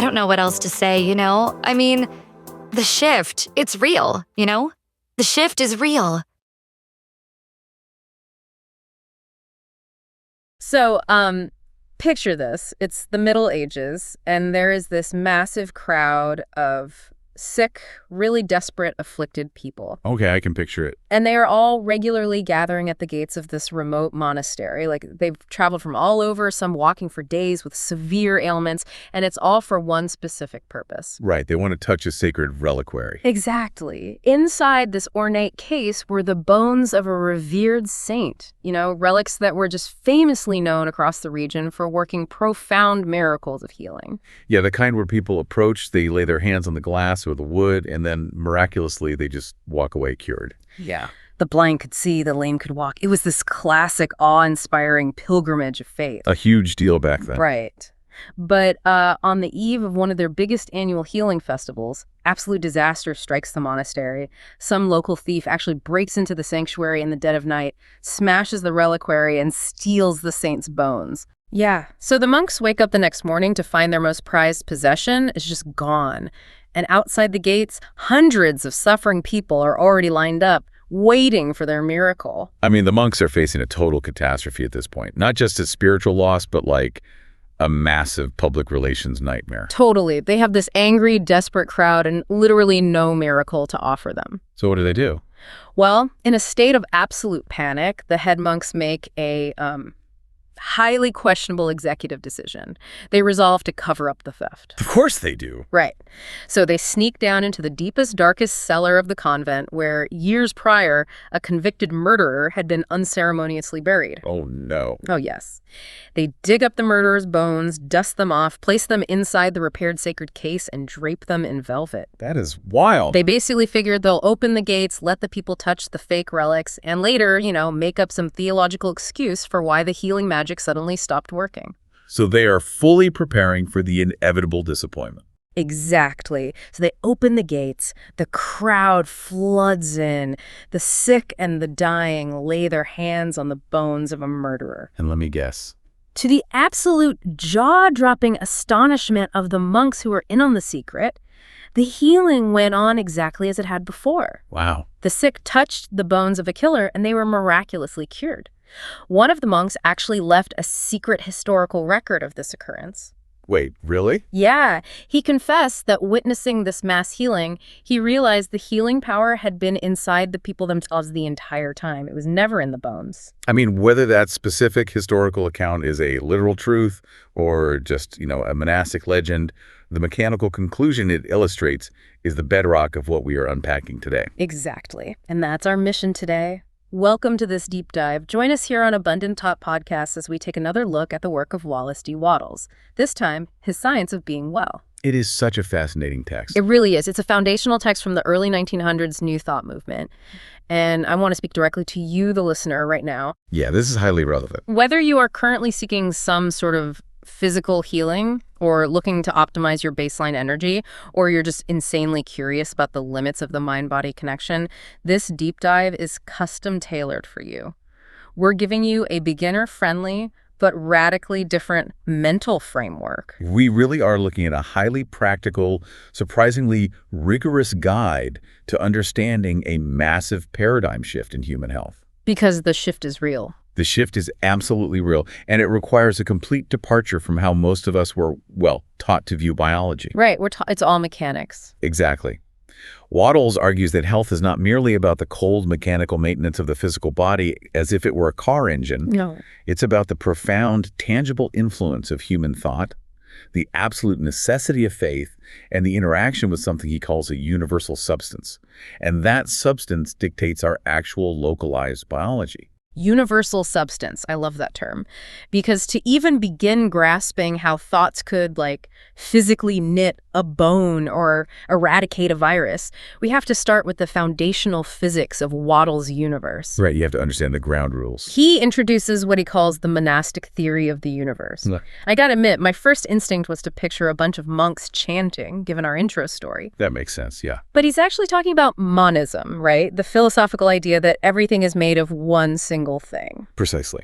don't know what else to say, I mean, the shift, it's real, The shift is real. So, picture this. It's the Middle Ages, and there is this massive crowd of sick, really desperate, afflicted people. Okay, I can picture it. And they are all regularly gathering at the gates of this remote monastery. Like, they've traveled from all over, some walking for days with severe ailments, and it's all for one specific purpose. Right, they want to touch a sacred reliquary. Exactly. Inside this ornate case were the bones of a revered saint, relics that were just famously known across the region for working profound miracles of healing. Yeah, the kind where people approach, they lay their hands on the glass or the wood, and then miraculously they just walk away cured. Yeah. The blind could see, the lame could walk. It was this classic, awe-inspiring pilgrimage of faith. A huge deal back then. Right. But on the eve of one of their biggest annual healing festivals, absolute disaster strikes the monastery. Some local thief actually breaks into the sanctuary in the dead of night, smashes the reliquary, and steals the saint's bones. Yeah. So the monks wake up the next morning to find their most prized possession is just gone. And outside the gates, hundreds of suffering people are already lined up, waiting for their miracle. I mean, the monks are facing a total catastrophe at this point. Not just a spiritual loss, but like a massive public relations nightmare. Totally. They have this angry, desperate crowd and literally no miracle to offer them. So what do? Well, in a state of absolute panic, the head monks make a highly questionable executive decision. They resolve to cover up the theft. Of course they do. Right. So they sneak down into the deepest, darkest cellar of the convent where, years prior, a convicted murderer had been unceremoniously buried. Oh, no. Oh, yes. They dig up the murderer's bones, dust them off, place them inside the repaired sacred case, and drape them in velvet. That is wild. They basically figured they'll open the gates, let the people touch the fake relics, and later, make up some theological excuse for why the healing magic suddenly stopped working. So they are fully preparing for the inevitable disappointment. Exactly. So they open the gates, the crowd floods in, the sick and the dying lay their hands on the bones of a murderer. And let me guess. To the absolute jaw-dropping astonishment of the monks who were in on the secret, the healing went on exactly as it had before. Wow. The sick touched the bones of a killer and they were miraculously cured. One of the monks actually left a secret historical record of this occurrence. Wait, really? Yeah. He confessed that witnessing this mass healing, he realized the healing power had been inside the people themselves the entire time. It was never in the bones. I mean, whether that specific historical account is a literal truth or just, a monastic legend, the mechanical conclusion it illustrates is the bedrock of what we are unpacking today. Exactly. And that's our mission today. Welcome to this deep dive. Join us here on Abundant Top Podcast as we take another look at the work of Wallace D. Wattles. This time, his science of being well. It is such a fascinating text. It really is. It's a foundational text from the early 1900s New Thought movement. And I want to speak directly to you, the listener, right now. Yeah, this is highly relevant. Whether you are currently seeking some sort of physical healing or looking to optimize your baseline energy, or you're just insanely curious about the limits of the mind-body connection, this deep dive is custom tailored for you. We're giving you a beginner-friendly but radically different mental framework. We really are looking at a highly practical, surprisingly rigorous guide to understanding a massive paradigm shift in human health. Because the shift is real. The shift is absolutely real, and it requires a complete departure from how most of us were, taught to view biology. Right, it's all mechanics. Exactly. Wattles argues that health is not merely about the cold mechanical maintenance of the physical body as if it were a car engine. No. It's about the profound, tangible influence of human thought, the absolute necessity of faith, and the interaction with something he calls a universal substance. And that substance dictates our actual localized biology. Universal substance. I love that term. Because to even begin grasping how thoughts could, physically knit a bone or eradicate a virus, we have to start with the foundational physics of Wattles' universe. Right, you have to understand the ground rules. He introduces what he calls the monastic theory of the universe. I gotta admit, my first instinct was to picture a bunch of monks chanting, given our intro story. That makes sense, yeah. But he's actually talking about monism, right? The philosophical idea that everything is made of one single thing. Precisely.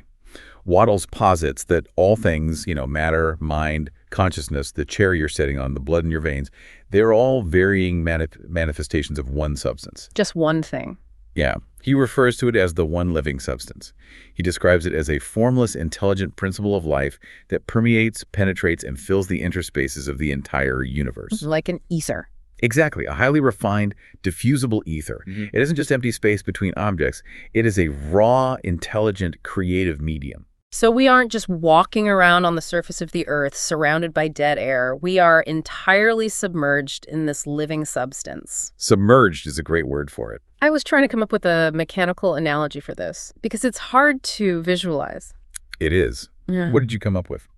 Wattles posits that all things, matter, mind, consciousness, the chair you're sitting on, the blood in your veins, they're all varying manifestations of one substance. Just one thing. Yeah. He refers to it as the one living substance. He describes it as a formless, intelligent principle of life that permeates, penetrates, and fills the interspaces of the entire universe. Like an ether. Exactly. A highly refined, diffusible ether. It isn't just empty space between objects. It is a raw, intelligent, creative medium. So we aren't just walking around on the surface of the earth, surrounded by dead air. We are entirely submerged in this living substance. Submerged is a great word for it. I was trying to come up with a mechanical analogy for this, because it's hard to visualize. It is. Yeah. What did you come up with?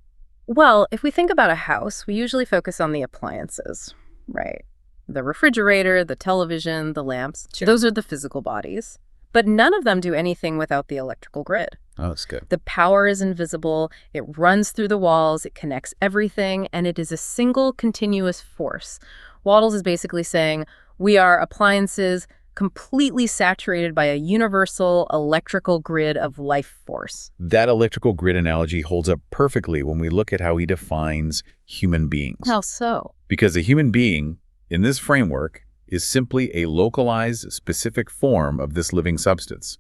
Well, if we think about a house, we usually focus on the appliances, right? The refrigerator, the television, the lamps. Sure. Those are the physical bodies. But none of them do anything without the electrical grid. Oh, that's good. The power is invisible, it runs through the walls, it connects everything, and it is a single continuous force. Wattles is basically saying we are appliances completely saturated by a universal electrical grid of life force. That electrical grid analogy holds up perfectly when we look at how he defines human beings. How so? Because a human being, in this framework, is simply a localized, specific form of this living substance.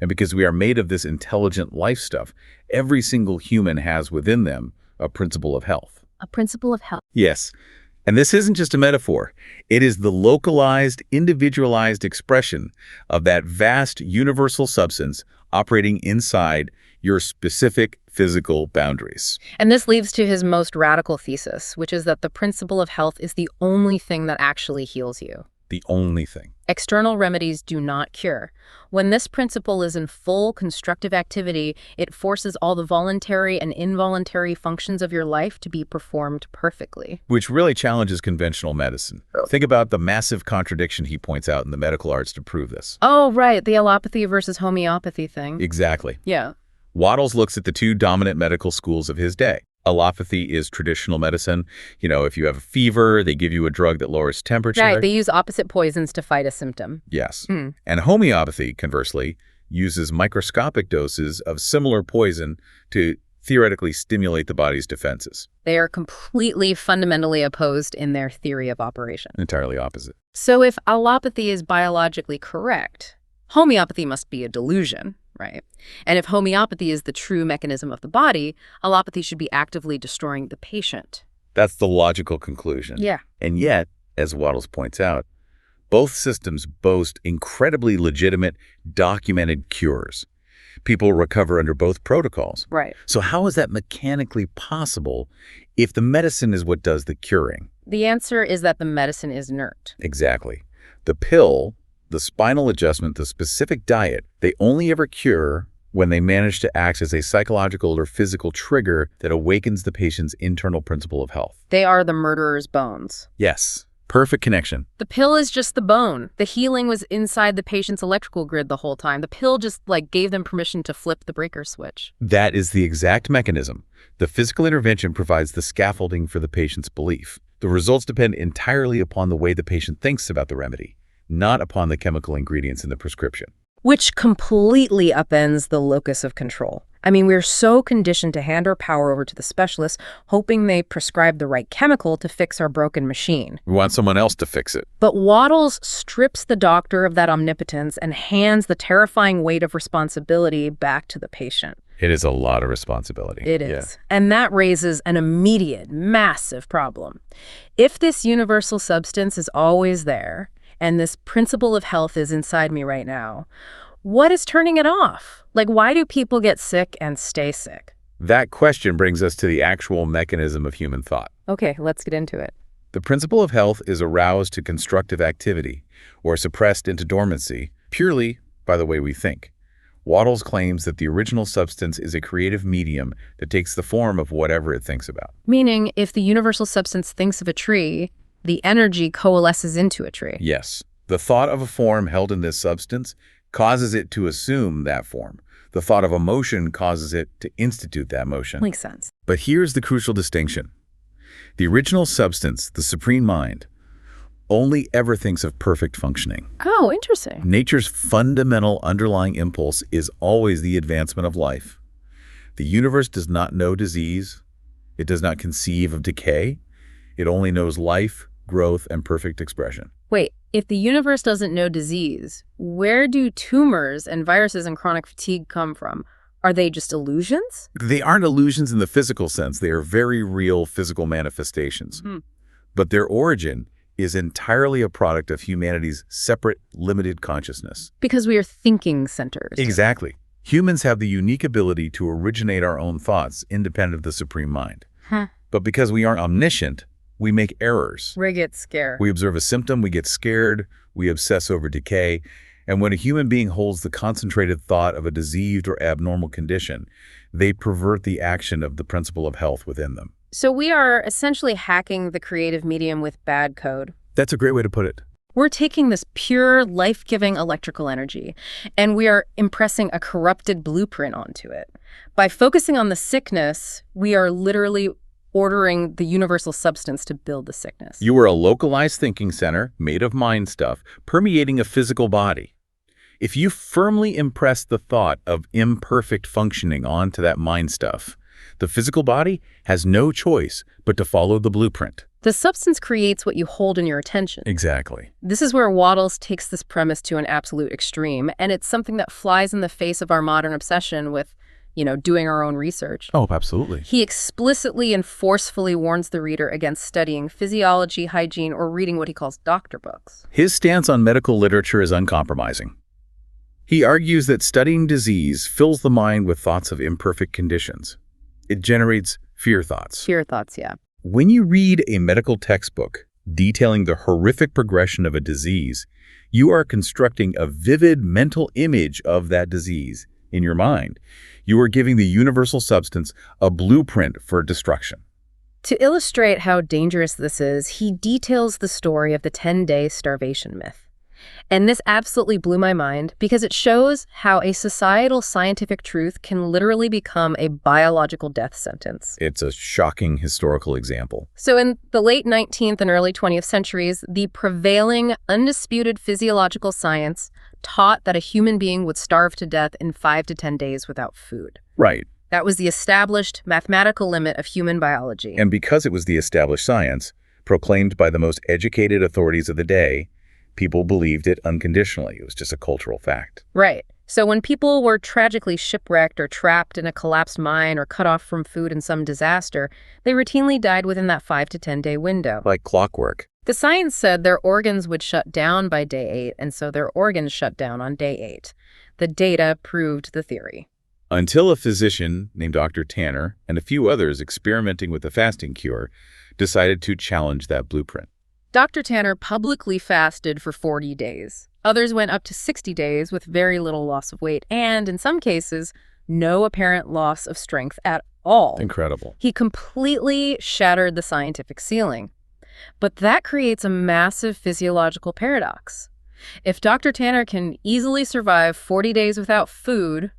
And because we are made of this intelligent life stuff, every single human has within them a principle of health. A principle of health. Yes. And this isn't just a metaphor. It is the localized, individualized expression of that vast universal substance operating inside your specific physical boundaries. And this leads to his most radical thesis, which is that the principle of health is the only thing that actually heals you. The only thing. External remedies do not cure. When this principle is in full constructive activity, it forces all the voluntary and involuntary functions of your life to be performed perfectly. Which really challenges conventional medicine. Think about the massive contradiction he points out in the medical arts to prove this. Oh, right, the allopathy versus homeopathy thing. Exactly. Yeah. Wattles looks at the two dominant medical schools of his day. Allopathy is traditional medicine. If you have a fever, they give you a drug that lowers temperature. Right, they use opposite poisons to fight a symptom. Yes. And homeopathy, conversely, uses microscopic doses of similar poison to theoretically stimulate the body's defenses. They are completely fundamentally opposed in their theory of operation. Entirely opposite. So if allopathy is biologically correct, homeopathy must be a delusion, right? And if homeopathy is the true mechanism of the body, allopathy should be actively destroying the patient. That's the logical conclusion. Yeah. And yet, as Wattles points out, both systems boast incredibly legitimate, documented cures. People recover under both protocols. Right. So how is that mechanically possible if the medicine is what does the curing? The answer is that the medicine is inert. Exactly. The pill, the spinal adjustment, the specific diet, they only ever cure when they manage to act as a psychological or physical trigger that awakens the patient's internal principle of health. They are the murderer's bones. Yes. Perfect connection. The pill is just the bone. The healing was inside the patient's electrical grid the whole time. The pill just gave them permission to flip the breaker switch. That is the exact mechanism. The physical intervention provides the scaffolding for the patient's belief. The results depend entirely upon the way the patient thinks about the remedy, not upon the chemical ingredients in the prescription. Which completely upends the locus of control. I mean, we're so conditioned to hand our power over to the specialists, hoping they prescribe the right chemical to fix our broken machine. We want someone else to fix it. But Wattles strips the doctor of that omnipotence and hands the terrifying weight of responsibility back to the patient. It is a lot of responsibility. It is. Yeah. And that raises an immediate, massive problem. If this universal substance is always there, and this principle of health is inside me right now, what is turning it off? Why do people get sick and stay sick? That question brings us to the actual mechanism of human thought. Okay, let's get into it. The principle of health is aroused to constructive activity or suppressed into dormancy purely by the way we think. Wattles claims that the original substance is a creative medium that takes the form of whatever it thinks about. Meaning, if the universal substance thinks of a tree, the energy coalesces into a tree. Yes. The thought of a form held in this substance causes it to assume that form. The thought of a motion causes it to institute that motion. Makes sense. But here's the crucial distinction. The original substance, the supreme mind, only ever thinks of perfect functioning. Oh, interesting. Nature's fundamental underlying impulse is always the advancement of life. The universe does not know disease. It does not conceive of decay. It only knows life, growth, and perfect expression. Wait, if the universe doesn't know disease, where do tumors and viruses and chronic fatigue come from? Are they just illusions? They aren't illusions in the physical sense. They are very real physical manifestations. But their origin is entirely a product of humanity's separate, limited consciousness. Because we are thinking centers. Exactly. Humans have the unique ability to originate our own thoughts independent of the supreme mind. But because we aren't omniscient, we make errors. We get scared. We observe a symptom, we get scared, we obsess over decay. And when a human being holds the concentrated thought of a diseased or abnormal condition, they pervert the action of the principle of health within them. So we are essentially hacking the creative medium with bad code. That's a great way to put it. We're taking this pure, life-giving electrical energy, and we are impressing a corrupted blueprint onto it. By focusing on the sickness, we are literally ordering the universal substance to build the sickness. You are a localized thinking center made of mind stuff, permeating a physical body. If you firmly impress the thought of imperfect functioning onto that mind stuff, the physical body has no choice but to follow the blueprint. The substance creates what you hold in your attention. Exactly. This is where Wattles takes this premise to an absolute extreme, and it's something that flies in the face of our modern obsession with, doing our own research. Oh, absolutely. He explicitly and forcefully warns the reader against studying physiology, hygiene, or reading what he calls doctor books. His stance on medical literature is uncompromising. He argues that studying disease fills the mind with thoughts of imperfect conditions. It generates fear thoughts. Fear thoughts, yeah. When you read a medical textbook detailing the horrific progression of a disease, you are constructing a vivid mental image of that disease in your mind. You are giving the universal substance a blueprint for destruction. To illustrate how dangerous this is, he details the story of the 10-day starvation myth. And this absolutely blew my mind because it shows how a societal scientific truth can literally become a biological death sentence. It's a shocking historical example. So in the late 19th and early 20th centuries, the prevailing undisputed physiological science taught that a human being would starve to death in 5 to 10 days without food. Right. That was the established mathematical limit of human biology. And because it was the established science, proclaimed by the most educated authorities of the day, people believed it unconditionally. It was just a cultural fact. Right. So when people were tragically shipwrecked or trapped in a collapsed mine or cut off from food in some disaster, they routinely died within that 5 to 10 day window. Like clockwork. The science said their organs would shut down by day 8, and so their organs shut down on day 8. The data proved the theory. Until a physician named Dr. Tanner and a few others experimenting with the fasting cure decided to challenge that blueprint. Dr. Tanner publicly fasted for 40 days. Others went up to 60 days with very little loss of weight and, in some cases, no apparent loss of strength at all. Incredible. He completely shattered the scientific ceiling. But that creates a massive physiological paradox. If Dr. Tanner can easily survive 40 days without food,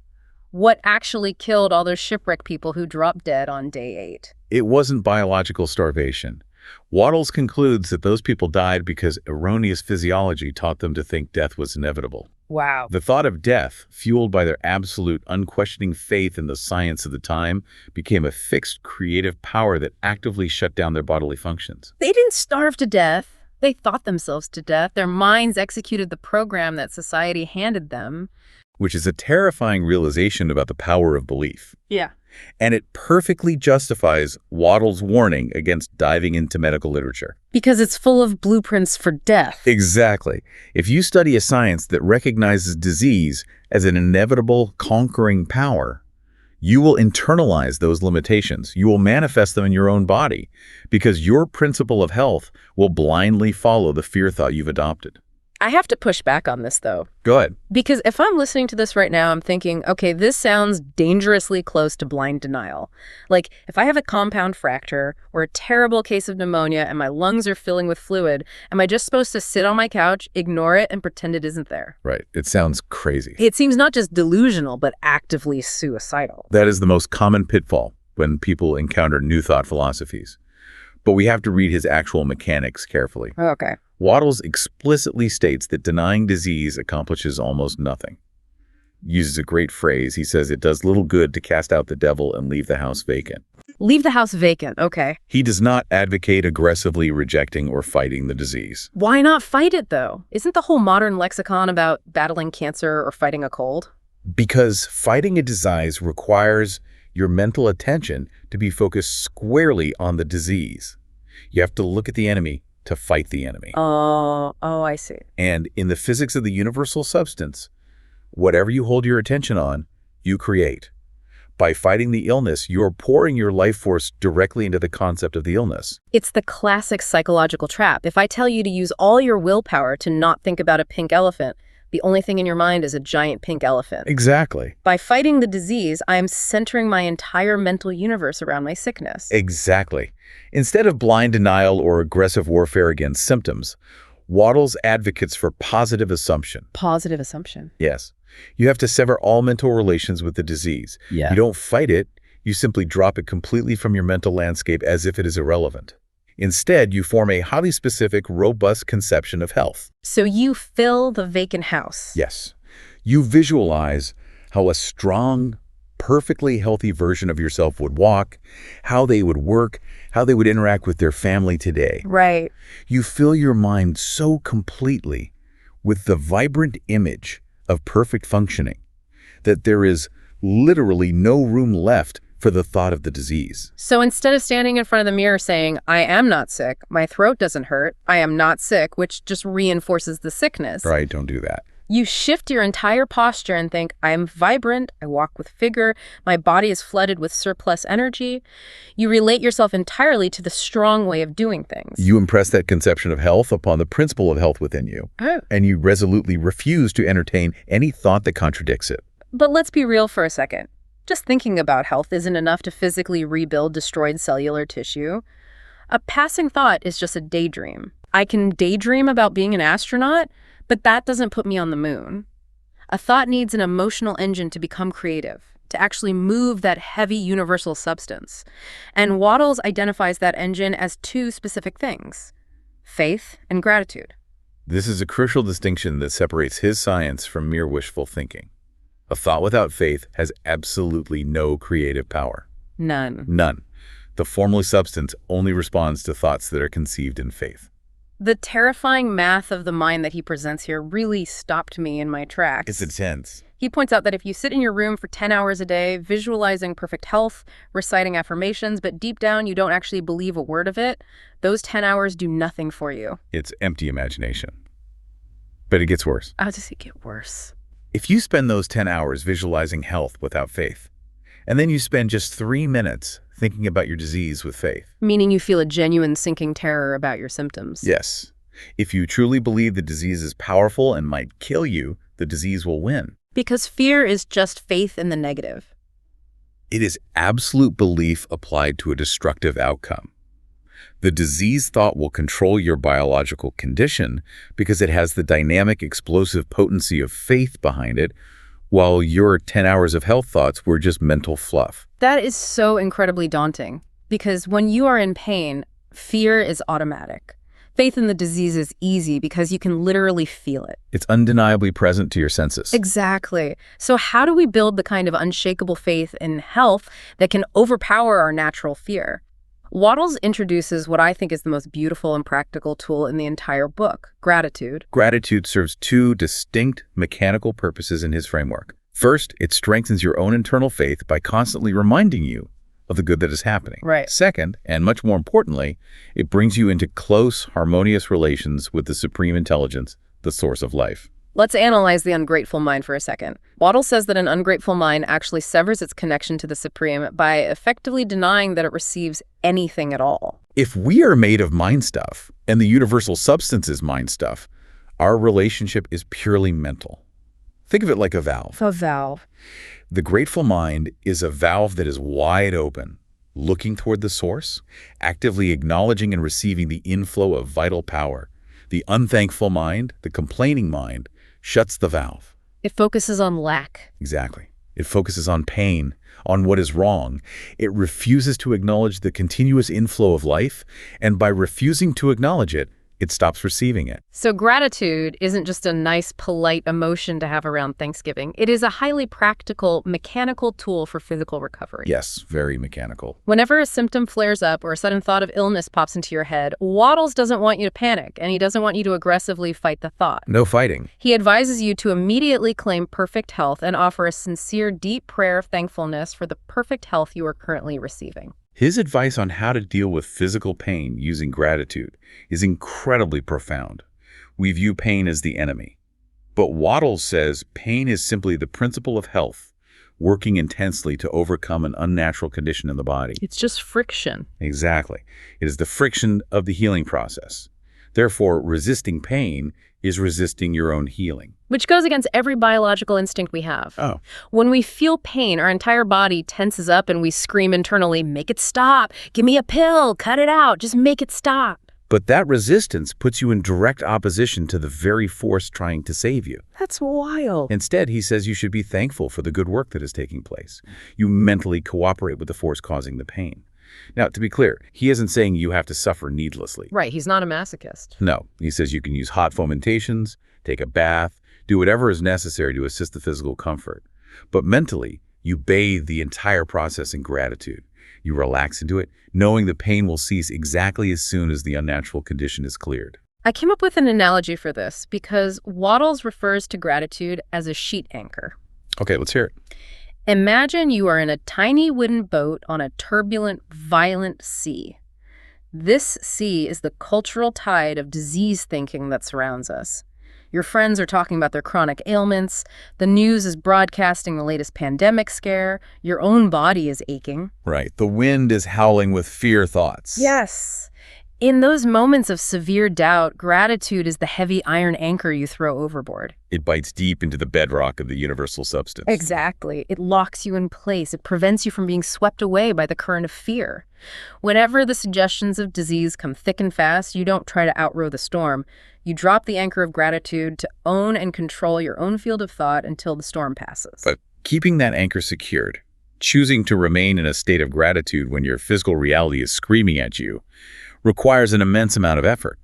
what actually killed all those shipwreck people who dropped dead on day 8? It wasn't biological starvation. Wattles concludes that those people died because erroneous physiology taught them to think death was inevitable. Wow. The thought of death, fueled by their absolute, unquestioning faith in the science of the time, became a fixed creative power that actively shut down their bodily functions. They didn't starve to death. They thought themselves to death. Their minds executed the program that society handed them. Which is a terrifying realization about the power of belief. Yeah. And it perfectly justifies Wattles' warning against diving into medical literature. Because it's full of blueprints for death. Exactly. If you study a science that recognizes disease as an inevitable conquering power, you will internalize those limitations. You will manifest them in your own body because your principle of health will blindly follow the fear thought you've adopted. I have to push back on this, though. Go ahead. Because if I'm listening to this right now, I'm thinking, okay, this sounds dangerously close to blind denial. Like, if I have a compound fracture or a terrible case of pneumonia and my lungs are filling with fluid, am I just supposed to sit on my couch, ignore it, and pretend it isn't there? Right. It sounds crazy. It seems not just delusional, but actively suicidal. That is the most common pitfall when people encounter new thought philosophies. But we have to read his actual mechanics carefully. Okay. Wattles explicitly states that denying disease accomplishes almost nothing. uses a great phrase. He says it does little good to cast out the devil and leave the house vacant. Leave the house vacant, okay. He does not advocate aggressively rejecting or fighting the disease. Why not fight it, though? Isn't the whole modern lexicon about battling cancer or fighting a cold? Because fighting a disease requires your mental attention to be focused squarely on the disease. You have to look at the enemy to fight the enemy. Oh, I see. And in the physics of the universal substance, whatever you hold your attention on, you create. By fighting the illness, you're pouring your life force directly into the concept of the illness. It's the classic psychological trap. If I tell you to use all your willpower to not think about a pink elephant, the only thing in your mind is a giant pink elephant. Exactly. By fighting the disease, I am centering my entire mental universe around my sickness. Exactly. Instead of blind denial or aggressive warfare against symptoms, Wattles advocates for positive assumption. Positive assumption. Yes. You have to sever all mental relations with the disease. Yeah. You don't fight it, you simply drop it completely from your mental landscape as if it is irrelevant. Instead, you form a highly specific, robust conception of health. So you fill the vacant house. Yes. You visualize how a strong, perfectly healthy version of yourself would walk, how they would work, how they would interact with their family today. Right. You fill your mind so completely with the vibrant image of perfect functioning that there is literally no room left for the thought of the disease. So instead of standing in front of the mirror saying, I am not sick, my throat doesn't hurt, I am not sick, which just reinforces the sickness. Right, don't do that. You shift your entire posture and think, I am vibrant, I walk with vigor, my body is flooded with surplus energy. You relate yourself entirely to the strong way of doing things. You impress that conception of health upon the principle of health within you. Oh. And you resolutely refuse to entertain any thought that contradicts it. But let's be real for a second. Just thinking about health isn't enough to physically rebuild destroyed cellular tissue. A passing thought is just a daydream. I can daydream about being an astronaut, but that doesn't put me on the moon. A thought needs an emotional engine to become creative, to actually move that heavy universal substance. And Wattles identifies that engine as two specific things: faith and gratitude. This is a crucial distinction that separates his science from mere wishful thinking. A thought without faith has absolutely no creative power. None. None. The formless substance only responds to thoughts that are conceived in faith. The terrifying math of the mind that he presents here really stopped me in my tracks. It's intense. He points out that if you sit in your room for 10 hours a day, visualizing perfect health, reciting affirmations, but deep down you don't actually believe a word of it, those 10 hours do nothing for you. It's empty imagination. But it gets worse. How does it get worse? If you spend those 10 hours visualizing health without faith, and then you spend just 3 minutes thinking about your disease with faith. Meaning you feel a genuine sinking terror about your symptoms. Yes. If you truly believe the disease is powerful and might kill you, the disease will win. Because fear is just faith in the negative. It is absolute belief applied to a destructive outcome. The disease thought will control your biological condition because it has the dynamic, explosive potency of faith behind it, while your 10 hours of health thoughts were just mental fluff. That is so incredibly daunting, because when you are in pain, fear is automatic. Faith in the disease is easy because you can literally feel it. It's undeniably present to your senses. Exactly. So how do we build the kind of unshakable faith in health that can overpower our natural fear? Wattles introduces what I think is the most beautiful and practical tool in the entire book: gratitude. Gratitude serves two distinct mechanical purposes in his framework. First, it strengthens your own internal faith by constantly reminding you of the good that is happening. Right. Second, and much more importantly, it brings you into close, harmonious relations with the supreme intelligence, the source of life. Let's analyze the ungrateful mind for a second. Wattles says that an ungrateful mind actually severs its connection to the Supreme by effectively denying that it receives anything at all. If we are made of mind stuff, and the universal substance is mind stuff, our relationship is purely mental. Think of it like a valve. A valve. The grateful mind is a valve that is wide open, looking toward the source, actively acknowledging and receiving the inflow of vital power. The unthankful mind, the complaining mind, shuts the valve. It focuses on lack. Exactly. It focuses on pain, on what is wrong. It refuses to acknowledge the continuous inflow of life, and by refusing to acknowledge it, it stops receiving it. So gratitude isn't just a nice, polite emotion to have around Thanksgiving. It is a highly practical, mechanical tool for physical recovery. Yes, very mechanical. Whenever a symptom flares up or a sudden thought of illness pops into your head, Wattles doesn't want you to panic, and he doesn't want you to aggressively fight the thought. No fighting. He advises you to immediately claim perfect health and offer a sincere, deep prayer of thankfulness for the perfect health you are currently receiving. His advice on how to deal with physical pain using gratitude is incredibly profound. We view pain as the enemy. But Wattles says pain is simply the principle of health, working intensely to overcome an unnatural condition in the body. It's just friction. Exactly. It is the friction of the healing process. Therefore, resisting pain is resisting your own healing. Which goes against every biological instinct we have. Oh. When we feel pain, our entire body tenses up and we scream internally, make it stop, give me a pill, cut it out, just make it stop. But that resistance puts you in direct opposition to the very force trying to save you. That's wild. Instead, he says you should be thankful for the good work that is taking place. You mentally cooperate with the force causing the pain. Now, to be clear, he isn't saying you have to suffer needlessly. Right, he's not a masochist. No, he says you can use hot fomentations, take a bath, do whatever is necessary to assist the physical comfort. But mentally, you bathe the entire process in gratitude. You relax into it, knowing the pain will cease exactly as soon as the unnatural condition is cleared. I came up with an analogy for this because Wattles refers to gratitude as a sheet anchor. Okay, let's hear it. Imagine you are in a tiny wooden boat on a turbulent, violent sea. This sea is the cultural tide of disease thinking that surrounds us. Your friends are talking about their chronic ailments. The news is broadcasting the latest pandemic scare. Your own body is aching. Right. The wind is howling with fear thoughts. Yes. In those moments of severe doubt, gratitude is the heavy iron anchor you throw overboard. It bites deep into the bedrock of the universal substance. Exactly. It locks you in place. It prevents you from being swept away by the current of fear. Whenever the suggestions of disease come thick and fast, you don't try to outrow the storm. You drop the anchor of gratitude to own and control your own field of thought until the storm passes. But keeping that anchor secured, choosing to remain in a state of gratitude when your physical reality is screaming at you, requires an immense amount of effort.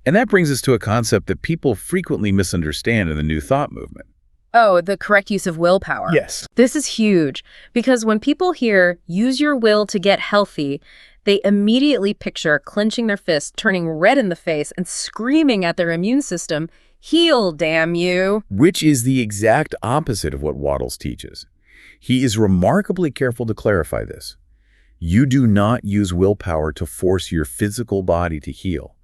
And that brings us to a concept that people frequently misunderstand in the New Thought movement. Oh, the correct use of willpower. Yes. This is huge because when people hear, use your will to get healthy, they immediately picture clenching their fists, turning red in the face, and screaming at their immune system, heal, damn you. Which is the exact opposite of what Wattles teaches. He is remarkably careful to clarify this. You do not use willpower to force your physical body to heal.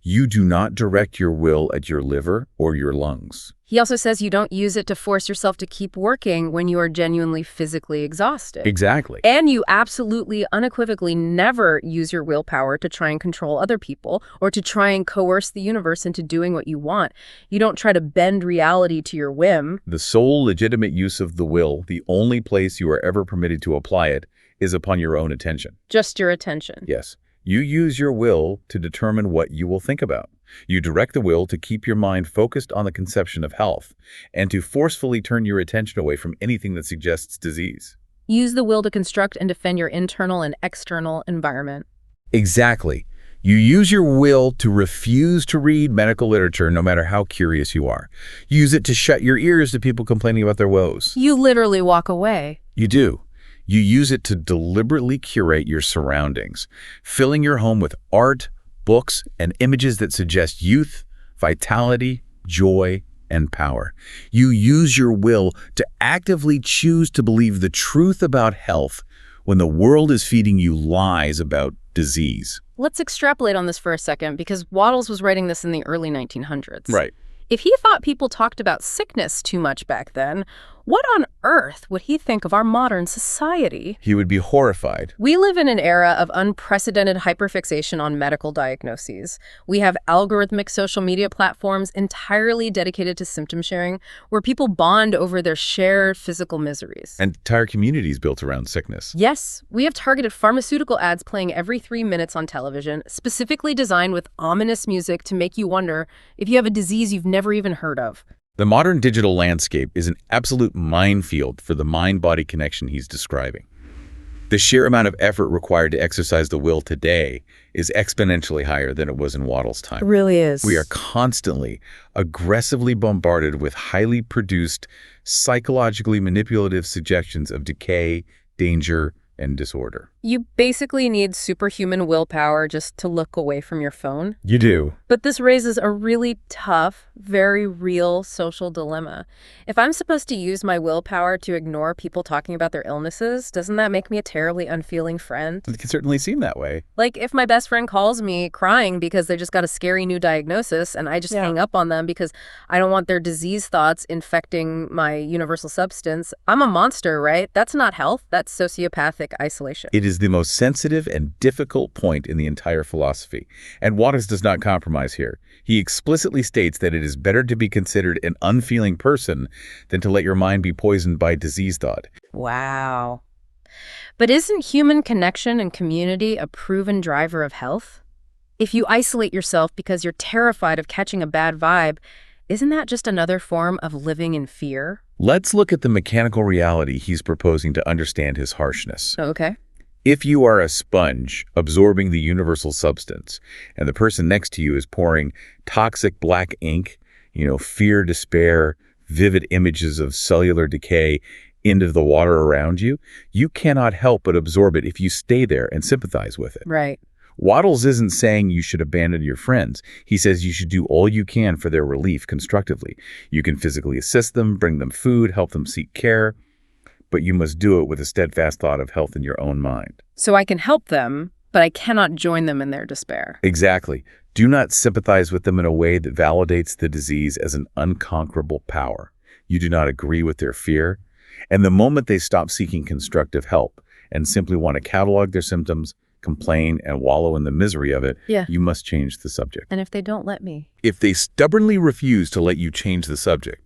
You do not direct your will at your liver or your lungs. He also says you don't use it to force yourself to keep working when you are genuinely physically exhausted. Exactly. And you absolutely, unequivocally never use your willpower to try and control other people or to try and coerce the universe into doing what you want. You don't try to bend reality to your whim. The sole legitimate use of the will, the only place you are ever permitted to apply it, is upon your own attention. Just your attention. Yes. You use your will to determine what you will think about. You direct the will to keep your mind focused on the conception of health and to forcefully turn your attention away from anything that suggests disease. Use the will to construct and defend your internal and external environment. Exactly. You use your will to refuse to read medical literature no matter how curious you are. Use it to shut your ears to people complaining about their woes. You literally walk away. You do. You use it to deliberately curate your surroundings, filling your home with art, books, and images that suggest youth, vitality, joy, and power. You use your will to actively choose to believe the truth about health when the world is feeding you lies about disease. Let's extrapolate on this for a second because Wattles was writing this in the early 1900s. Right. If he thought people talked about sickness too much back then, what on earth would he think of our modern society? He would be horrified. We live in an era of unprecedented hyperfixation on medical diagnoses. We have algorithmic social media platforms entirely dedicated to symptom sharing, where people bond over their shared physical miseries. And entire communities built around sickness. Yes, we have targeted pharmaceutical ads playing every 3 minutes on television, specifically designed with ominous music to make you wonder if you have a disease you've never even heard of. The modern digital landscape is an absolute minefield for the mind-body connection he's describing. The sheer amount of effort required to exercise the will today is exponentially higher than it was in Wattles' time. It really is. We are constantly, aggressively bombarded with highly produced, psychologically manipulative suggestions of decay, danger, and disorder. You basically need superhuman willpower just to look away from your phone. You do. But this raises a really tough, very real social dilemma. If I'm supposed to use my willpower to ignore people talking about their illnesses, doesn't that make me a terribly unfeeling friend? It can certainly seem that way. Like, if my best friend calls me crying because they just got a scary new diagnosis and I just hang up on them because I don't want their disease thoughts infecting my universal substance, I'm a monster, right? That's not health. That's sociopathic isolation. It is the most sensitive and difficult point in the entire philosophy, and Wattles does not compromise here. He explicitly states that it is better to be considered an unfeeling person than to let your mind be poisoned by disease thought. Wow. But isn't human connection and community a proven driver of health? If you isolate yourself because you're terrified of catching a bad vibe, isn't that just another form of living in fear? Let's look at the mechanical reality he's proposing to understand his harshness. Okay. If you are a sponge absorbing the universal substance, and the person next to you is pouring toxic black ink, fear, despair, vivid images of cellular decay into the water around you, you cannot help but absorb it if you stay there and sympathize with it. Right. Wattles isn't saying you should abandon your friends. He says you should do all you can for their relief constructively. You can physically assist them, bring them food, help them seek care, but you must do it with a steadfast thought of health in your own mind. So I can help them, but I cannot join them in their despair. Exactly. Do not sympathize with them in a way that validates the disease as an unconquerable power. You do not agree with their fear. And the moment they stop seeking constructive help and simply want to catalog their symptoms, complain, and wallow in the misery of it, you must change the subject. And if they don't let me? If they stubbornly refuse to let you change the subject,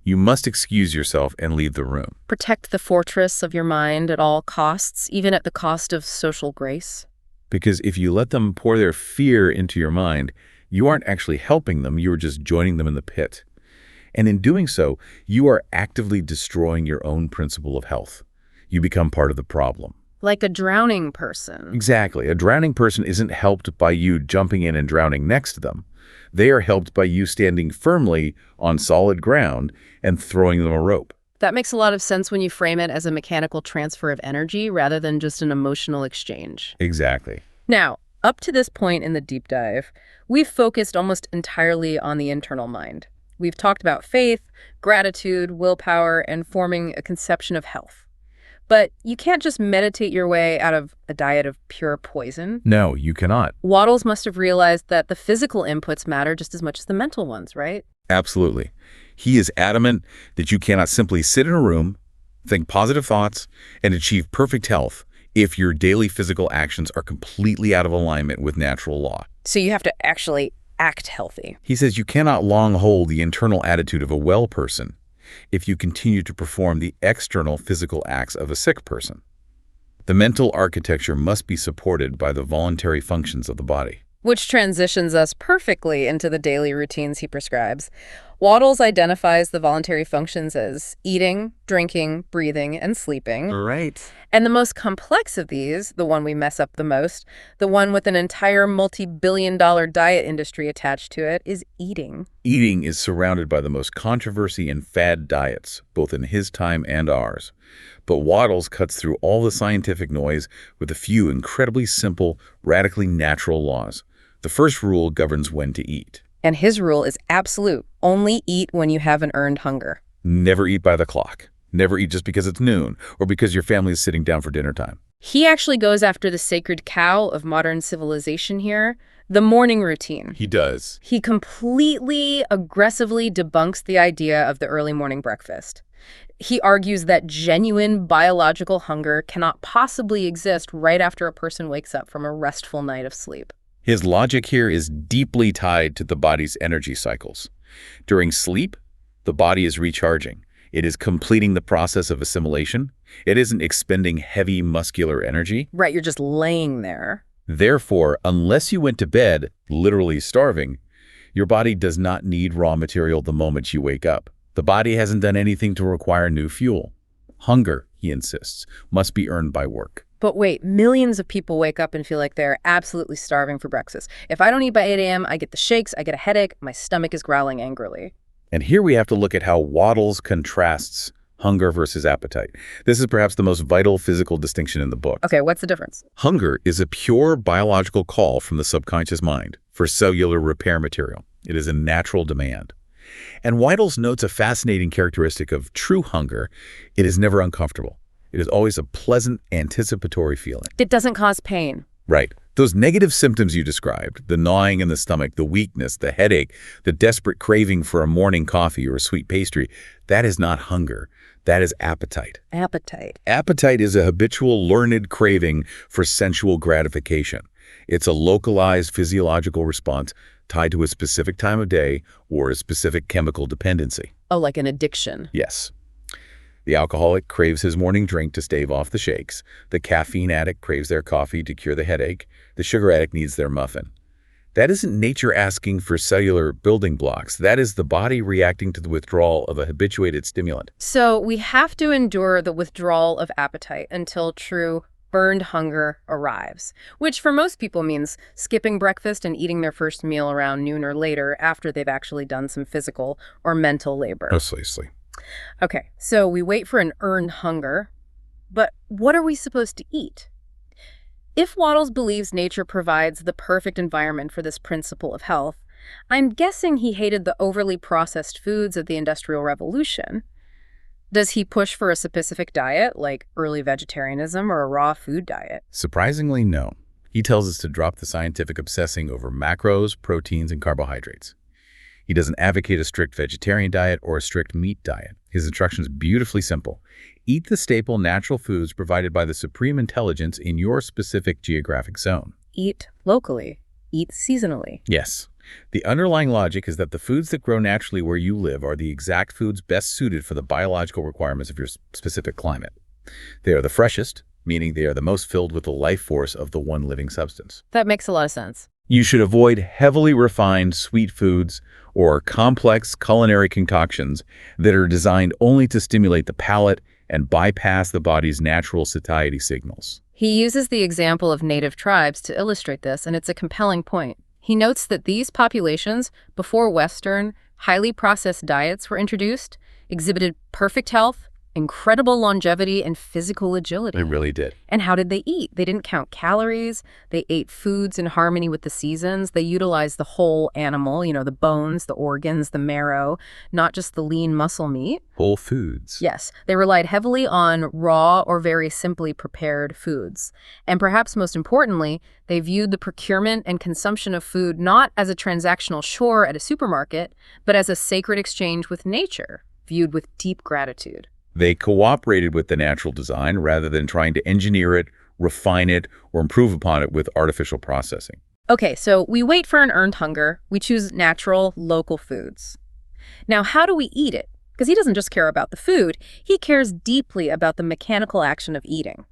you must excuse yourself and leave the room. Protect the fortress of your mind at all costs, even at the cost of social grace. Because if you let them pour their fear into your mind, you aren't actually helping them, you are just joining them in the pit. And in doing so, you are actively destroying your own principle of health. You become part of the problem. Like a drowning person. Exactly. A drowning person isn't helped by you jumping in and drowning next to them. They are helped by you standing firmly on solid ground and throwing them a rope. That makes a lot of sense when you frame it as a mechanical transfer of energy rather than just an emotional exchange. Exactly. Now, up to this point in the deep dive, we've focused almost entirely on the internal mind. We've talked about faith, gratitude, willpower, and forming a conception of health. But you can't just meditate your way out of a diet of pure poison. No, you cannot. Wattles must have realized that the physical inputs matter just as much as the mental ones, right? Absolutely. He is adamant that you cannot simply sit in a room, think positive thoughts, and achieve perfect health if your daily physical actions are completely out of alignment with natural law. So you have to actually act healthy. He says you cannot long hold the internal attitude of a well person if you continue to perform the external physical acts of a sick person. The mental architecture must be supported by the voluntary functions of the body. Which transitions us perfectly into the daily routines he prescribes. Wattles identifies the voluntary functions as eating, drinking, breathing, and sleeping. Right. And the most complex of these, the one we mess up the most, the one with an entire multi-billion-dollar diet industry attached to it, is eating. Eating is surrounded by the most controversy and fad diets, both in his time and ours. But Wattles cuts through all the scientific noise with a few incredibly simple, radically natural laws. The first rule governs when to eat. And his rule is absolute. Only eat when you have an earned hunger. Never eat by the clock. Never eat just because it's noon or because your family is sitting down for dinner time. He actually goes after the sacred cow of modern civilization here, the morning routine. He does. He completely, aggressively debunks the idea of the early morning breakfast. He argues that genuine biological hunger cannot possibly exist right after a person wakes up from a restful night of sleep. His logic here is deeply tied to the body's energy cycles. During sleep, the body is recharging. It is completing the process of assimilation. It isn't expending heavy muscular energy. Right, you're just laying there. Therefore, unless you went to bed, literally starving, your body does not need raw material the moment you wake up. The body hasn't done anything to require new fuel. Hunger, he insists, must be earned by work. But wait, millions of people wake up and feel like they're absolutely starving for breakfast. If I don't eat by 8 a.m., I get the shakes, I get a headache, my stomach is growling angrily. And here we have to look at how Wattles contrasts hunger versus appetite. This is perhaps the most vital physical distinction in the book. Okay, what's the difference? Hunger is a pure biological call from the subconscious mind for cellular repair material. It is a natural demand. And Wattles notes a fascinating characteristic of true hunger. It is never uncomfortable. It is always a pleasant, anticipatory feeling. It doesn't cause pain. Right. Those negative symptoms you described, the gnawing in the stomach, the weakness, the headache, the desperate craving for a morning coffee or a sweet pastry, that is not hunger. That is appetite. Appetite. Appetite is a habitual, learned craving for sensual gratification. It's a localized physiological response tied to a specific time of day or a specific chemical dependency. Oh, like an addiction. Yes. The alcoholic craves his morning drink to stave off the shakes. The caffeine addict craves their coffee to cure the headache. The sugar addict needs their muffin. That isn't nature asking for cellular building blocks. That is the body reacting to the withdrawal of a habituated stimulant. So we have to endure the withdrawal of appetite until true burned hunger arrives, which for most people means skipping breakfast and eating their first meal around noon or later after they've actually done some physical or mental labor. Precisely. Okay, so we wait for an earned hunger, but what are we supposed to eat? If Wattles believes nature provides the perfect environment for this principle of health, I'm guessing he hated the overly processed foods of the Industrial Revolution. Does he push for a specific diet, like early vegetarianism or a raw food diet? Surprisingly, no. He tells us to drop the scientific obsessing over macros, proteins, and carbohydrates. He doesn't advocate a strict vegetarian diet or a strict meat diet. His instruction is beautifully simple. Eat the staple natural foods provided by the supreme intelligence in your specific geographic zone. Eat locally. Eat seasonally. Yes. The underlying logic is that the foods that grow naturally where you live are the exact foods best suited for the biological requirements of your specific climate. They are the freshest, meaning they are the most filled with the life force of the one living substance. That makes a lot of sense. You should avoid heavily refined sweet foods or complex culinary concoctions that are designed only to stimulate the palate and bypass the body's natural satiety signals. He uses the example of native tribes to illustrate this, and it's a compelling point. He notes that these populations, before Western, highly processed diets were introduced, exhibited perfect health, incredible longevity, and physical agility. They really did. And how did they eat? They didn't count calories. They ate foods in harmony with the seasons. They utilized the whole animal, the bones, the organs, the marrow, not just the lean muscle meat. Whole foods. Yes, they relied heavily on raw or very simply prepared foods. And perhaps most importantly, they viewed the procurement and consumption of food not as a transactional chore at a supermarket, but as a sacred exchange with nature, viewed with deep gratitude. They cooperated with the natural design rather than trying to engineer it, refine it, or improve upon it with artificial processing. Okay, so we wait for an earned hunger. We choose natural, local foods. Now, how do we eat it? Because he doesn't just care about the food. He cares deeply about the mechanical action of eating.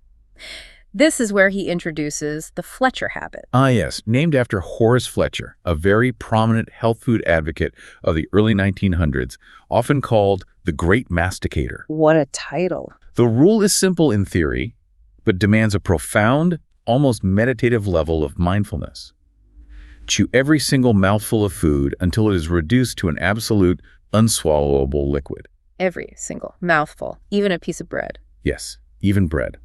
This is where he introduces the Fletcher habit. Ah, yes, named after Horace Fletcher, a very prominent health food advocate of the early 1900s, often called the Great Masticator. What a title. The rule is simple in theory, but demands a profound, almost meditative level of mindfulness. Chew every single mouthful of food until it is reduced to an absolute, unswallowable liquid. Every single mouthful, even a piece of bread. Yes, even bread.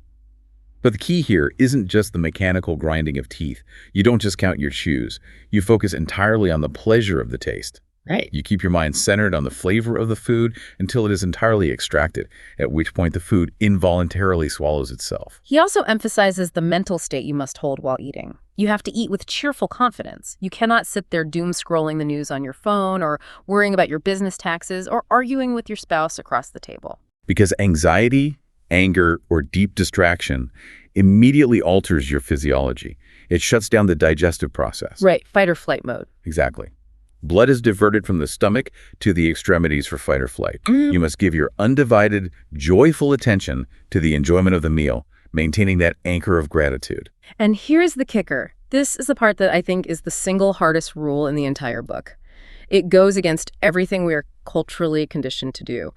But the key here isn't just the mechanical grinding of teeth. You don't just count your chews. You focus entirely on the pleasure of the taste. Right. You keep your mind centered on the flavor of the food until it is entirely extracted, at which point the food involuntarily swallows itself. He also emphasizes the mental state you must hold while eating. You have to eat with cheerful confidence. You cannot sit there doom-scrolling the news on your phone or worrying about your business taxes or arguing with your spouse across the table. Because anxiety, anger, or deep distraction immediately alters your physiology. It shuts down the digestive process. Right, fight or flight mode. Exactly. Blood is diverted from the stomach to the extremities for fight or flight. You must give your undivided, joyful attention to the enjoyment of the meal, maintaining that anchor of gratitude. And here's the kicker. This is the part that I think is the single hardest rule in the entire book. It goes against everything we are culturally conditioned to do.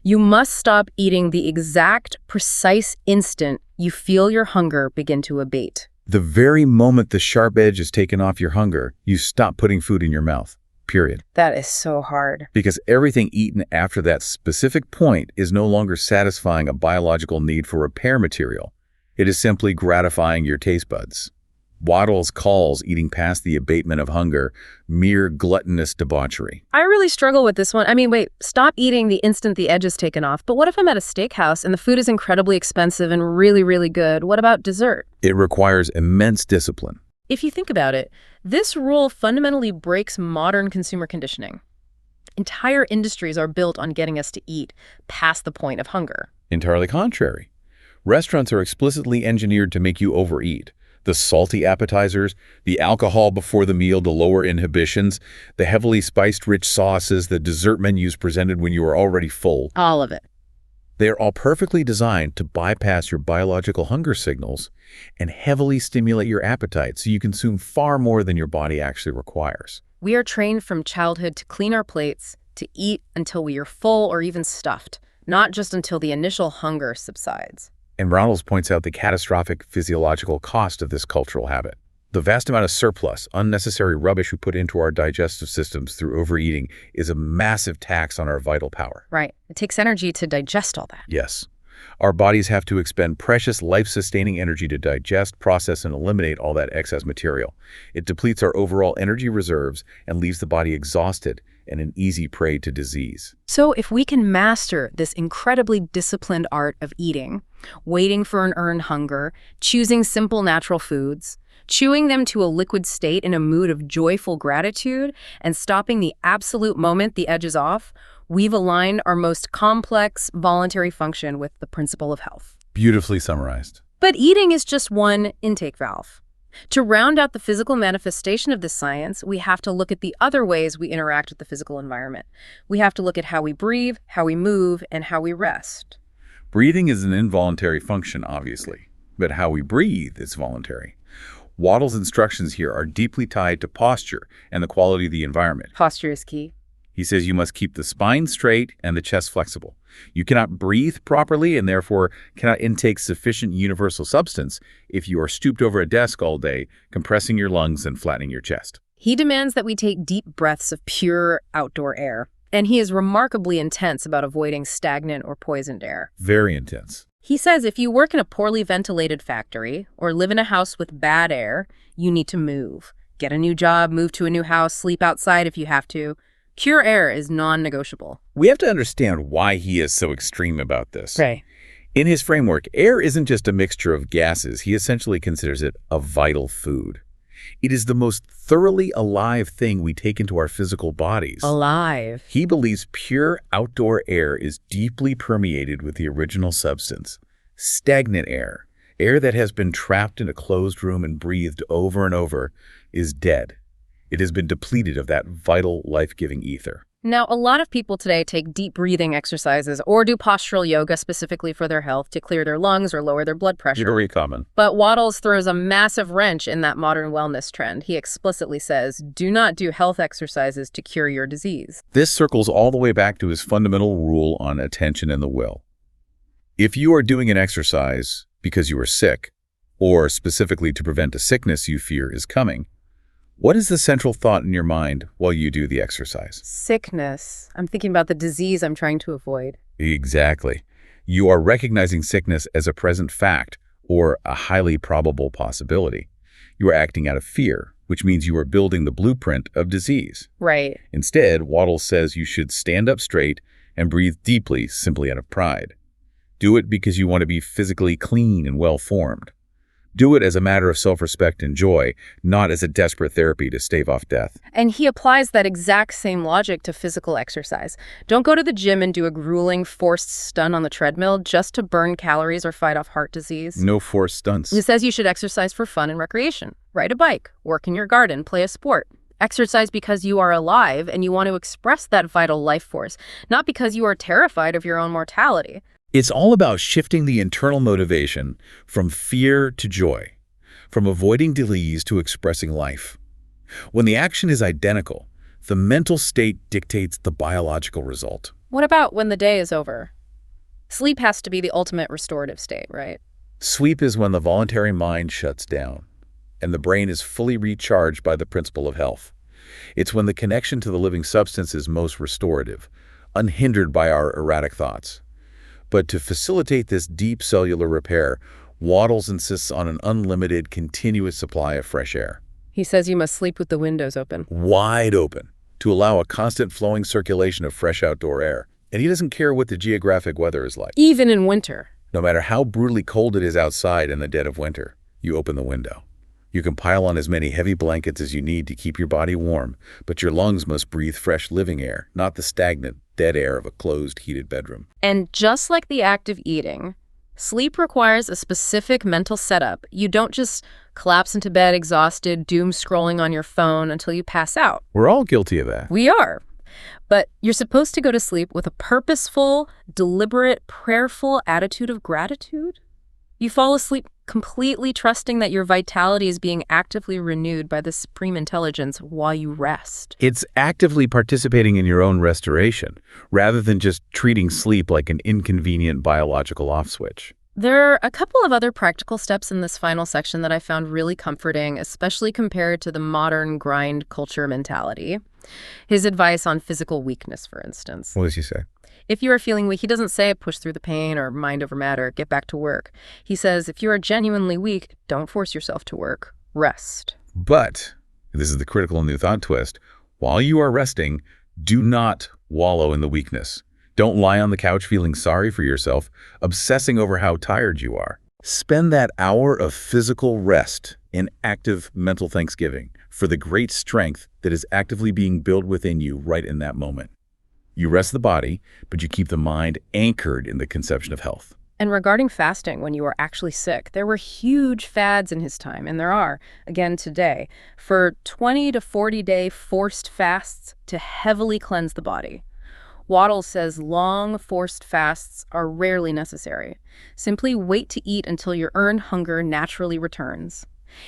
You must stop eating the exact, precise instant You feel your hunger begin to abate. The very moment the sharp edge is taken off your hunger, you stop putting food in your mouth, period. That is so hard. Because everything eaten after that specific point is no longer satisfying a biological need for repair material. It is simply gratifying your taste buds. Wattles calls eating past the abatement of hunger mere gluttonous debauchery. I really struggle with this one. I mean, wait, stop eating the instant the edge is taken off. But what if I'm at a steakhouse and the food is incredibly expensive and really, really good? What about dessert? It requires immense discipline. If you think about it, this rule fundamentally breaks modern consumer conditioning. Entire industries are built on getting us to eat past the point of hunger. Entirely contrary. Restaurants are explicitly engineered to make you overeat. The salty appetizers, the alcohol before the meal to lower inhibitions, the heavily spiced rich sauces, the dessert menus presented when you are already full. All of it. They are all perfectly designed to bypass your biological hunger signals and heavily stimulate your appetite so you consume far more than your body actually requires. We are trained from childhood to clean our plates, to eat until we are full or even stuffed, not just until the initial hunger subsides. And Wattles points out the catastrophic physiological cost of this cultural habit. The vast amount of surplus, unnecessary rubbish we put into our digestive systems through overeating is a massive tax on our vital power. Right. It takes energy to digest all that. Yes. Our bodies have to expend precious life-sustaining energy to digest, process, and eliminate all that excess material. It depletes our overall energy reserves and leaves the body exhausted and an easy prey to disease. So if we can master this incredibly disciplined art of eating, waiting for an earned hunger, choosing simple natural foods, chewing them to a liquid state in a mood of joyful gratitude, and stopping the absolute moment the edge is off, we've aligned our most complex voluntary function with the principle of health. Beautifully summarized. But eating is just one intake valve. To round out the physical manifestation of this science, we have to look at the other ways we interact with the physical environment. We have to look at how we breathe, how we move, and how we rest. Breathing is an involuntary function, obviously, but how we breathe is voluntary. Wattles' instructions here are deeply tied to posture and the quality of the environment. Posture is key. He says you must keep the spine straight and the chest flexible. You cannot breathe properly and therefore cannot intake sufficient universal substance if you are stooped over a desk all day, compressing your lungs and flattening your chest. He demands that we take deep breaths of pure outdoor air, and he is remarkably intense about avoiding stagnant or poisoned air. Very intense. He says if you work in a poorly ventilated factory or live in a house with bad air, you need to move. Get a new job, move to a new house, sleep outside if you have to. Pure air is non-negotiable. We have to understand why he is so extreme about this. Right. In his framework, air isn't just a mixture of gases. He essentially considers it a vital food. It is the most thoroughly alive thing we take into our physical bodies. Alive. He believes pure outdoor air is deeply permeated with the original substance. Stagnant air, air that has been trapped in a closed room and breathed over and over, is dead. It has been depleted of that vital, life-giving ether. Now, a lot of people today take deep breathing exercises or do postural yoga specifically for their health to clear their lungs or lower their blood pressure. Very common. But Wattles throws a massive wrench in that modern wellness trend. He explicitly says, do not do health exercises to cure your disease. This circles all the way back to his fundamental rule on attention and the will. If you are doing an exercise because you are sick, or specifically to prevent a sickness you fear is coming, what is the central thought in your mind while you do the exercise? Sickness. I'm thinking about the disease I'm trying to avoid. Exactly. You are recognizing sickness as a present fact or a highly probable possibility. You are acting out of fear, which means you are building the blueprint of disease. Right. Instead, Wattles says you should stand up straight and breathe deeply simply out of pride. Do it because you want to be physically clean and well-formed. Do it as a matter of self-respect and joy, not as a desperate therapy to stave off death. And he applies that exact same logic to physical exercise. Don't go to the gym and do a grueling forced stunt on the treadmill just to burn calories or fight off heart disease. No forced stunts. He says you should exercise for fun and recreation. Ride a bike, work in your garden, play a sport. Exercise because you are alive and you want to express that vital life force, not because you are terrified of your own mortality. It's all about shifting the internal motivation from fear to joy, from avoiding disease to expressing life. When the action is identical, the mental state dictates the biological result. What about when the day is over? Sleep has to be the ultimate restorative state, right? Sleep is when the voluntary mind shuts down and the brain is fully recharged by the principle of health. It's when the connection to the living substance is most restorative, unhindered by our erratic thoughts. But to facilitate this deep cellular repair, Wattles insists on an unlimited, continuous supply of fresh air. He says you must sleep with the windows open. Wide open, to allow a constant flowing circulation of fresh outdoor air. And he doesn't care what the geographic weather is like. Even in winter. No matter how brutally cold it is outside in the dead of winter, you open the window. You can pile on as many heavy blankets as you need to keep your body warm, but your lungs must breathe fresh living air, not the stagnant, dead air of a closed, heated bedroom. And just like the act of eating, sleep requires a specific mental setup. You don't just collapse into bed exhausted, doom scrolling on your phone until you pass out. We're all guilty of that. We are. But you're supposed to go to sleep with a purposeful, deliberate, prayerful attitude of gratitude. You fall asleep completely trusting that your vitality is being actively renewed by the supreme intelligence while you rest. It's actively participating in your own restoration, rather than just treating sleep like an inconvenient biological off switch. There are a couple of other practical steps in this final section that I found really comforting, especially compared to the modern grind culture mentality. His advice on physical weakness, for instance. What does he say? If you are feeling weak, he doesn't say push through the pain or mind over matter, get back to work. He says if you are genuinely weak, don't force yourself to work. Rest. But, this is the critical new thought twist, while you are resting, do not wallow in the weakness. Don't lie on the couch feeling sorry for yourself, obsessing over how tired you are. Spend that hour of physical rest in active mental thanksgiving for the great strength that is actively being built within you right in that moment. You rest the body, but you keep the mind anchored in the conception of health. And regarding fasting when you are actually sick, there were huge fads in his time, and there are, again today, for 20 to 40-day forced fasts to heavily cleanse the body. Wattles says long, forced fasts are rarely necessary. Simply wait to eat until your earned hunger naturally returns.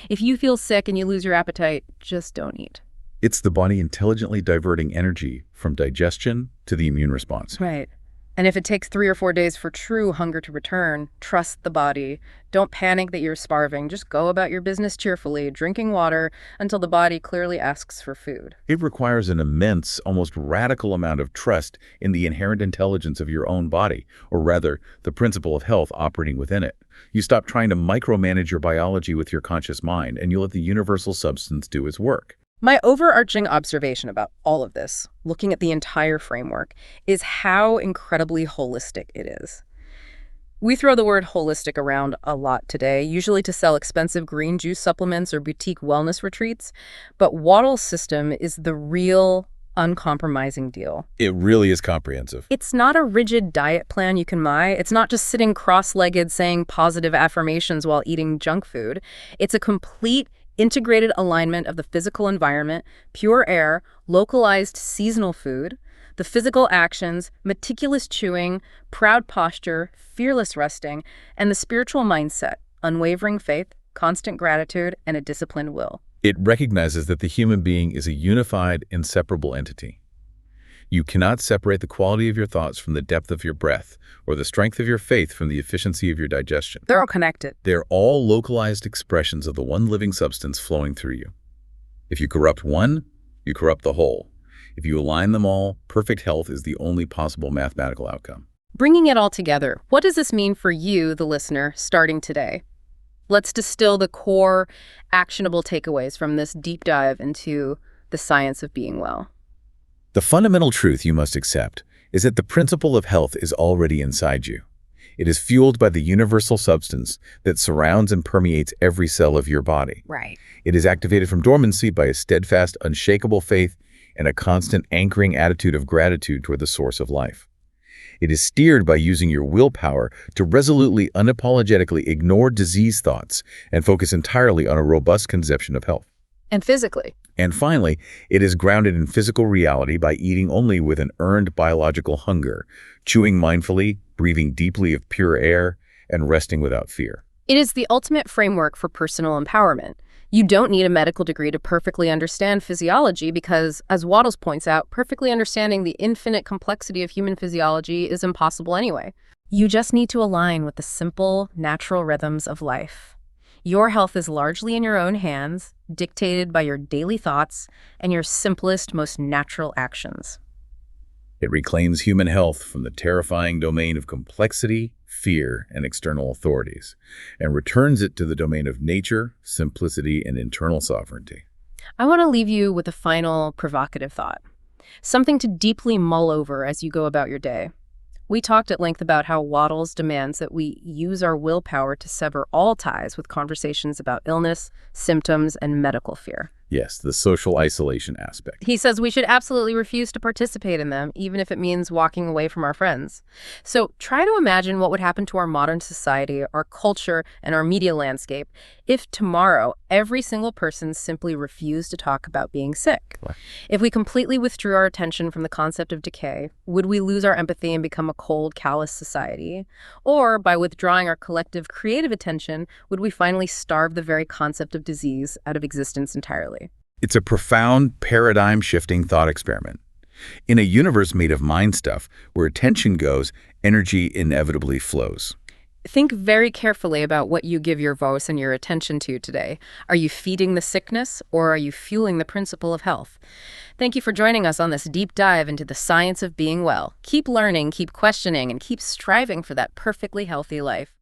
If you feel sick and you lose your appetite, just don't eat. It's the body intelligently diverting energy from digestion to the immune response. Right. And if it takes 3 or 4 days for true hunger to return, trust the body. Don't panic that you're starving. Just go about your business cheerfully, drinking water until the body clearly asks for food. It requires an immense, almost radical amount of trust in the inherent intelligence of your own body, or rather, the principle of health operating within it. You stop trying to micromanage your biology with your conscious mind, and you let the universal substance do its work. My overarching observation about all of this, looking at the entire framework, is how incredibly holistic it is. We throw the word holistic around a lot today, usually to sell expensive green juice supplements or boutique wellness retreats, but Wattles' system is the real, uncompromising deal. It really is comprehensive. It's not a rigid diet plan you can buy. It's not just sitting cross-legged saying positive affirmations while eating junk food. It's a complete integrated alignment of the physical environment, pure air, localized seasonal food, the physical actions, meticulous chewing, proud posture, fearless resting, and the spiritual mindset, unwavering faith, constant gratitude, and a disciplined will. It recognizes that the human being is a unified, inseparable entity. You cannot separate the quality of your thoughts from the depth of your breath, or the strength of your faith from the efficiency of your digestion. They're all connected. They're all localized expressions of the one living substance flowing through you. If you corrupt one, you corrupt the whole. If you align them all, perfect health is the only possible mathematical outcome. Bringing it all together, what does this mean for you, the listener, starting today? Let's distill the core, actionable takeaways from this deep dive into the science of being well. The fundamental truth you must accept is that the principle of health is already inside you. It is fueled by the universal substance that surrounds and permeates every cell of your body. Right. It is activated from dormancy by a steadfast, unshakable faith and a constant anchoring attitude of gratitude toward the source of life. It is steered by using your willpower to resolutely, unapologetically ignore disease thoughts and focus entirely on a robust conception of health. And physically. And finally, it is grounded in physical reality by eating only with an earned biological hunger, chewing mindfully, breathing deeply of pure air, and resting without fear. It is the ultimate framework for personal empowerment. You don't need a medical degree to perfectly understand physiology because, as Wattles points out, perfectly understanding the infinite complexity of human physiology is impossible anyway. You just need to align with the simple, natural rhythms of life. Your health is largely in your own hands, dictated by your daily thoughts and your simplest, most natural actions. It reclaims human health from the terrifying domain of complexity, fear, and external authorities, and returns it to the domain of nature, simplicity, and internal sovereignty. I want to leave you with a final provocative thought, something to deeply mull over as you go about your day. We talked at length about how Wattles demands that we use our willpower to sever all ties with conversations about illness, symptoms, and medical fear. Yes, the social isolation aspect. He says we should absolutely refuse to participate in them, even if it means walking away from our friends. So try to imagine what would happen to our modern society, our culture, and our media landscape if tomorrow every single person simply refused to talk about being sick. Right. If we completely withdrew our attention from the concept of decay, would we lose our empathy and become a cold, callous society? Or by withdrawing our collective creative attention, would we finally starve the very concept of disease out of existence entirely? It's a profound, paradigm-shifting thought experiment. In a universe made of mind stuff, where attention goes, energy inevitably flows. Think very carefully about what you give your voice and your attention to today. Are you feeding the sickness, or are you fueling the principle of health? Thank you for joining us on this deep dive into the science of being well. Keep learning, keep questioning, and keep striving for that perfectly healthy life.